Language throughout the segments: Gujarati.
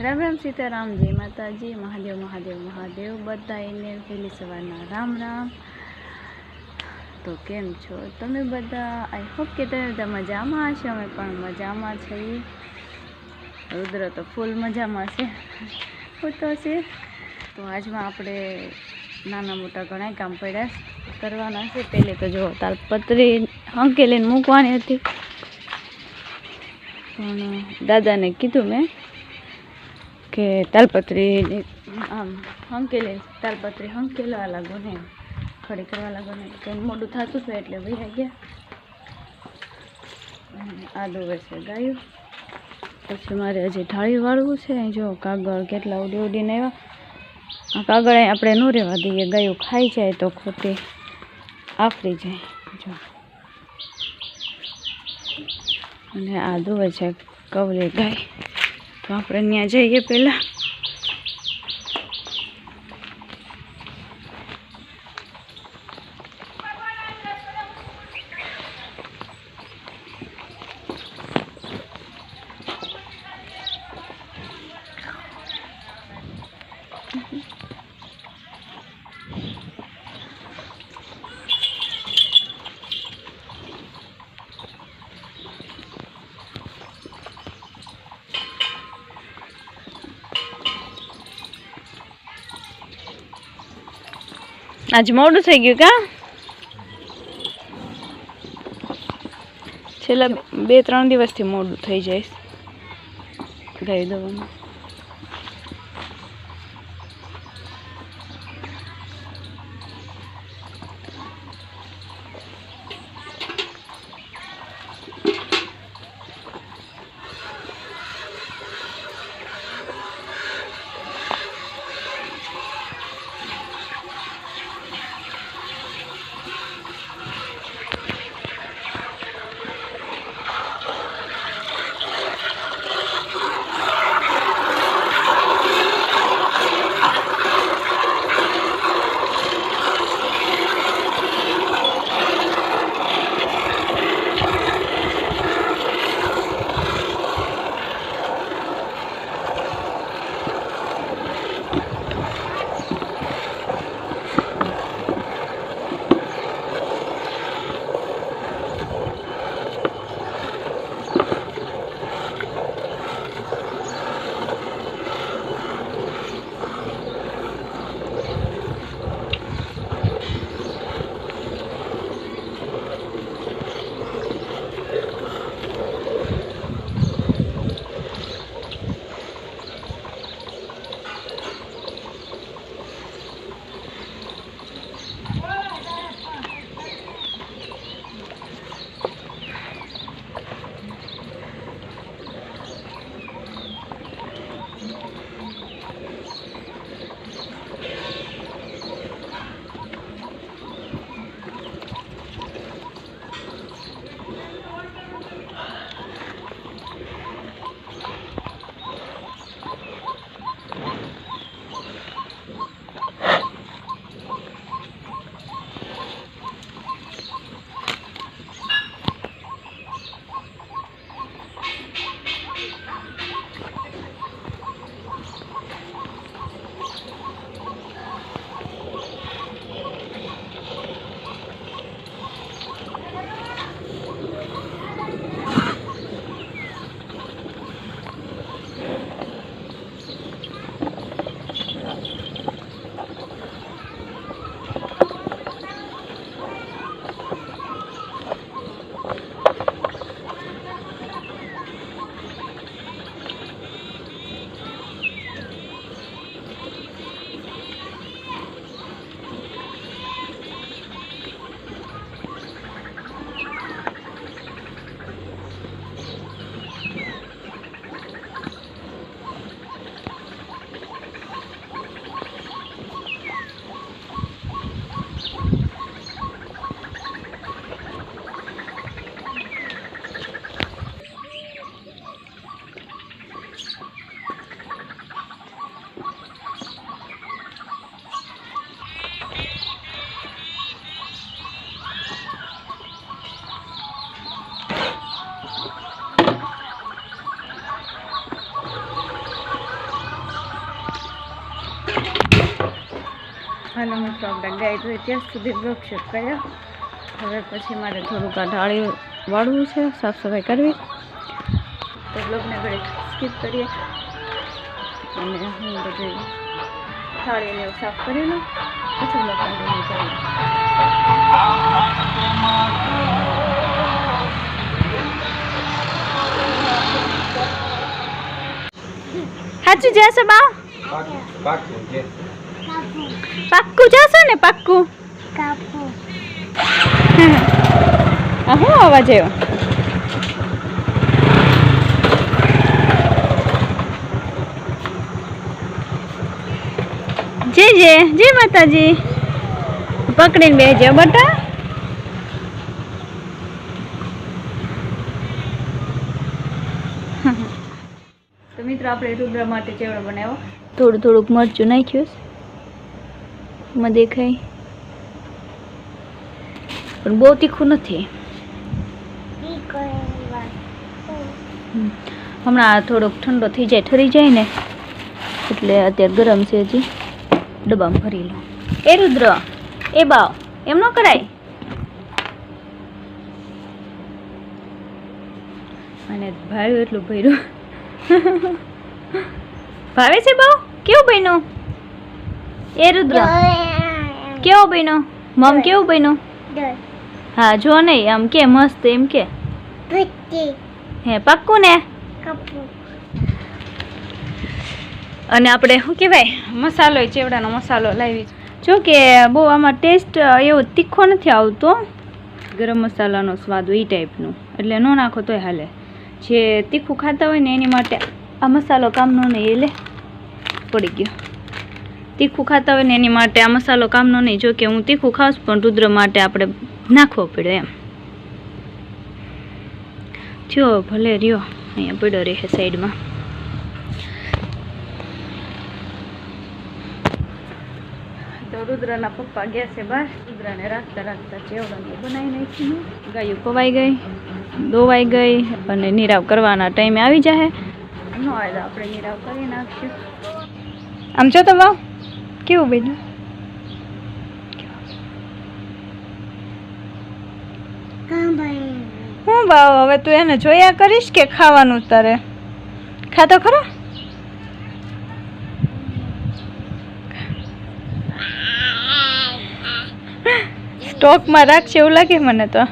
રામ રામ સીતારામ, જય માતાજી, મહાદેવ મહાદેવ મહાદેવ બધાને વહેલી સવારના રામ રામ। તો કેમ છો તમે બધા? આઈ હોપ કે તમે બધા મજામાં હશો। અમે પણ મજામાં છીએ। રુદ્ર તો ફૂલ મજામાં છે, હોતો છે। તો આજમાં આપણે નાના મોટા ઘણા કામ પડ્યા કરવાના છે। પહેલે તો જો તાલપત્રી હંકેલીને મૂકવાની હતી, પણ દાદાને કીધું મેં કે તાલપત્રી આમ હંકેલી તાલપત્રી હંકેલવા લાગો ને, ખડી કરવા લાગો ને, કંઈ મોડું થતું હતું એટલે વૈયા ગયા। આ દોવે છે ગાયું, પછી મારે હજી ઢાળી વાળવું છે। જો કાગળ કેટલા ઉડી ઉડીને આવ્યા। આ કાગળ આપણે ન રહેવા દઈએ, ગાયું ખાઈ જાય તો ખોટી આફરી જાય। જો અને આ દોવે છે કવલી ગાય, તો આપણે ત્યાં જઈએ પહેલાં। આજ મોડું થઈ ગયું કા? છેલ્લા 2-3 દિવસથી મોડું થઈ જાય ગાય દવાનું। હાલો મિત્રો, આપણે ગાય તો ત્યાં સુધી બ્લોગ શૂટ કર્યો. હવે પછી મારે થોડુંક આ ઢાળી વાળવું છે, સાફ સફાઈ કરવી. તો બ્લોગને ઘરે સ્કીપ કરીએ અને હું બધું થાળીને એવું સાફ કરી લઉં, પછી બ્લોગ કન્ટિન્યુ કરીએ. સાચું જશે બા? પાક્કું જશો ને? પાક્કું. હા, હું અવાજ આવ્યો? જય માતાજી. પકડીને બેસજો બટા. તો મિત્રો, આપણે રુદ્ર માટે ચેવડો બનાવ્યો. થોડુંક મરચું નાખ્યું માં દેખાય, પણ બહુ તીખું નથી. હમણાં થોડોક ઠંડો થઈ જાય, ઠરી જાય ને એટલે અત્યારે ગરમ છે, હજી ડબ્બામાં ભરી લો. એ રુદ્ર, એ બાવ, એમ ન કરાય. અને ભાડું એટલું ભર્યું. ભાવે છે બાવ? કેવું બન્યું? એ રુદ્ર કેવો બન્યો? મમ કેવું બન્યું? હા, જો નહીં આમ કે મસ્ત એમ કે. હે પાક્કું ને? અને આપણે શું કહેવાય, મસાલો ચેવડાનો મસાલો લાવી. જો કે બહુ આમાં ટેસ્ટ એવો તીખો નથી આવતો, ગરમ મસાલાનો સ્વાદ એ ટાઈપનું, એટલે ન નાખો તોય હાલે. જે તીખું ખાતા હોય ને એની માટે આ મસાલો કામનો નહીં. એટલે પડી ગયો. તીખું ખાતા હોય ને એની માટે આ મસાલો કામનો નહીં. જો કે હું તીખું ખાઉં પણ રુદ્ર માટે આપણે નાખવો પડે એમ. જો ભલે રહ્યો, અહીંયા પડ્યો રહે સાઈડમાં. તો રુદ્રના પપ્પા ગયા છે બહાર. રુદ્રને રાખતા ચેવડો બનાવી નાખ્યું. ગાયું પવાઈ ગઈ, દોવાઈ ગઈ અને નીરાવ કરવાના ટાઈમે આવી જાય. ન આવે તો આપણે નીરાવ કરી નાખશું. આમ જો તો વાવ કેવું બન્યું. હું ભાવ હવે તું એને જોયા કરીશ કે ખાવાનું તારે? ખાતો ખરો? સ્ટોકમાં રાખશે એવું લાગે મને તો.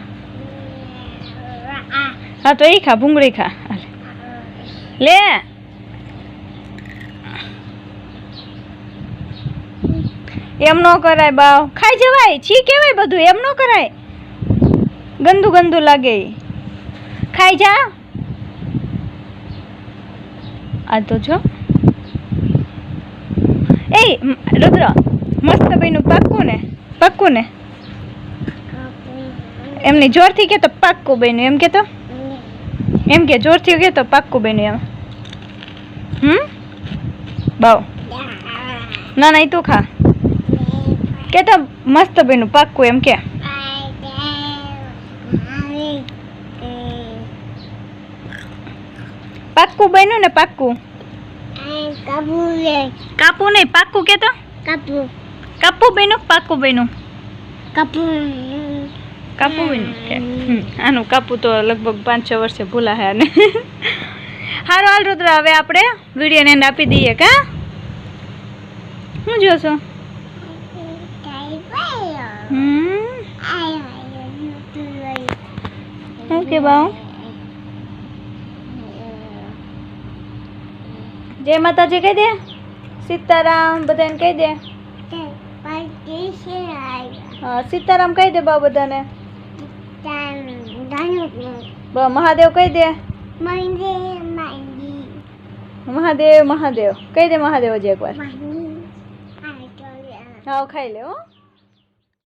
હા તો એ ખા, ભૂંગળી ખા. લે એમ ન કરાય બાવ, ખાઈ જવાય. છી કહેવાય બધું, એમ ન કરાય. ગંદુ લાગે. ખાઈ જા. આ તો જો એ રુદ્ર મસ્ત બન્યું. પાક્કું ને? એમની જોરથી કે તો પાક્કું બન્યું એમ કે તો. એમ કે જોરથી કે તો પાક્કું બન્યું એમ. બાવ ના એ તું ખા. કે તો મસ્ત બન્યું પાક્કું એમ કે. પાક્કું બન્યું ને? પાક્કું. કાપુ નહીં, પાક્કું કે તો. કાપુ બન્યું, પાક્કું બન્યું. કાપુ બન્યું કે આનું કાપુ તો લગભગ 5-6 વર્ષે ભૂલા હે આને. હારો હાલ રુદ્ર, હવે આપણે વિડીયોને એન્ડ આપી દઈએ. કા શું જોશો? ઓકે બાવ. જય માતાજી કહી દે. સીતારામ બધાને કહી દે. સીતારામ કહી દે બા બધાને. મહાદેવ કહી દે. મહાદેવ કહી દે. મહાદેવ હજી એકવાર. હા ખાઈ લે હો.